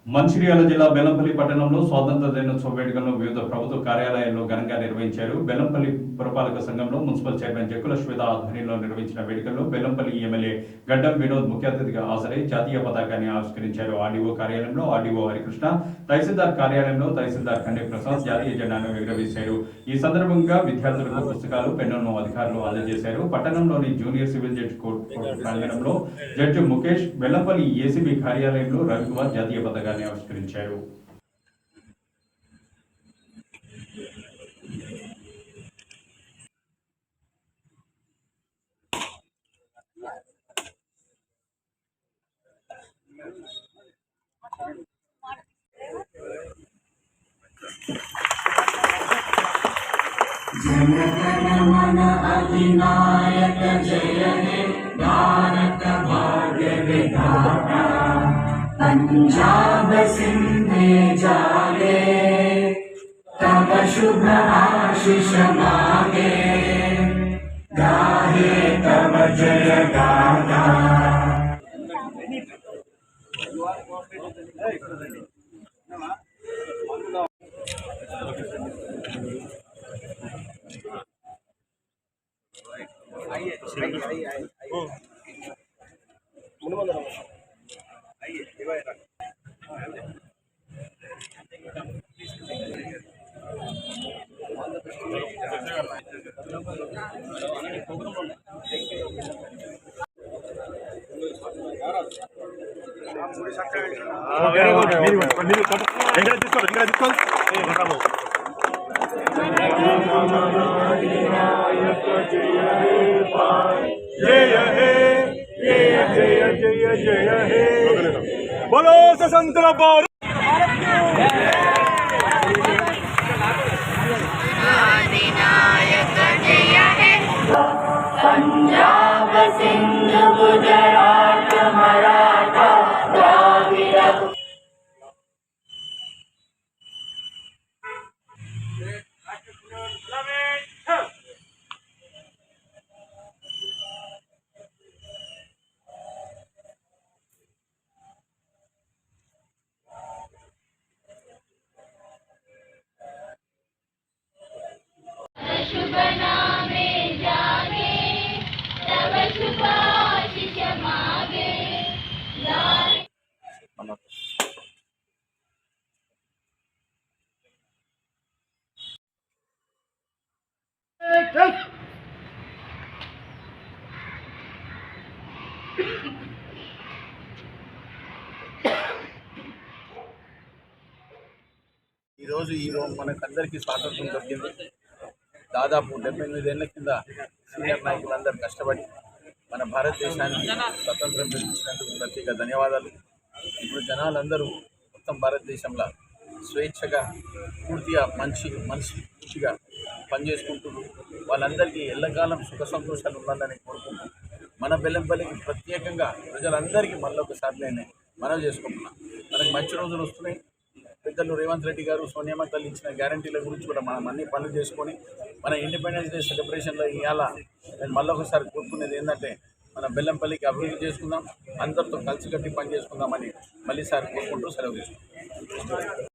మంచిర్యాల జిల్లా బెల్లంపల్లి పట్టణంలో స్వాతంత్ర దినోత్సవ వేడుకలను వివిధ ప్రభుత్వ కార్యాలయాల్లో ఘనంగా నిర్వహించారు. బెల్లంపల్లి పురపాలక సంఘంలో మున్సిపల్ చైర్మన్ జక్కుల శ్వేత ఆధ్వర్యంలో నిర్వహించిన వేడుకల్లో బెల్లంపల్లి ఎమ్మెల్యే గడ్డం వినోద్ ముఖ్య అతిథిగా హాజరై జాతీయ పతాకాన్ని ఆవిష్కరించారు. ఆర్డీఓ కార్యాలయంలో ఆర్డీఓ హరికృష్ణ, తహసీల్దార్ కార్యాలయంలో తహసీల్దార్ ఖండే ప్రసాద్ జాతీయ జెండాను ఎగురవేశారు. ఈ సందర్భంగా విద్యార్థులకు పుస్తకాలు, పెన్నులను అధికారులు అందజేశారు. పట్టణంలోని జూనియర్ సివిల్ జడ్జి కోర్టు ప్రాంగణంలో జడ్జి ముఖేష్, బెల్లంపల్లి ఏసీబీ కార్యాలయంలో రవికుమార్ జాతీయ పతాకాన్ని ఆవిష్కరించారు. जनगणमन अधिनायक जय हे भारत भाग्य विधाता पंजाब सिंधे जागे तब शुभ आशीष मागे गाहे तब जय गाथा। बोलो स्वतंत्र भारत। पंजाब सिंध गुजरात मराठा द्राविड़। शुभ नामे जागे तब शुभ आशीष मागे। మనకందరికీ స్వాతంత్రం దొరికింది. దాదాపు 78 ఏళ్ల కింద సీనియర్ నాయకులందరూ కష్టపడి మన భారతదేశానికి స్వతంత్రం తెచ్చినందుకు ప్రత్యేక ధన్యవాదాలు. ఇప్పుడు జనాలందరూ మొత్తం భారతదేశంలో స్వేచ్ఛగా పూర్తిగా పూర్తిగా పనిచేసుకుంటున్నారు. వాళ్ళందరికీ ఎల్లకాలం సుఖ సంతోషాలు ఉండాలని కోరుకుంటున్నాం. మన బెల్లంపల్లికి ప్రత్యేకంగా ప్రజలందరికీ మళ్ళొకసారి నేను మనవి చేసుకుంటున్నాను. మనకి మంచి రోజులు వస్తున్నాయి. పెద్దలు రేవంత్ రెడ్డి గారు, సోనియమ్మ తల్లి ఇచ్చిన గ్యారంటీల గురించి కూడా మనం అన్ని పనులు చేసుకొని మన ఇండిపెండెన్స్ డే సెలబ్రేషన్లో ఇవాళ నేను మళ్ళొకసారి కోరుకునేది ఏంటంటే మన బెల్లంపల్లికి అభివృద్ధి చేసుకుందాం, అందరితో కలిసికట్టి పని చేసుకుందామని మళ్ళీసారి కోరుకుంటూ సెలవు తీసుకుంటాం.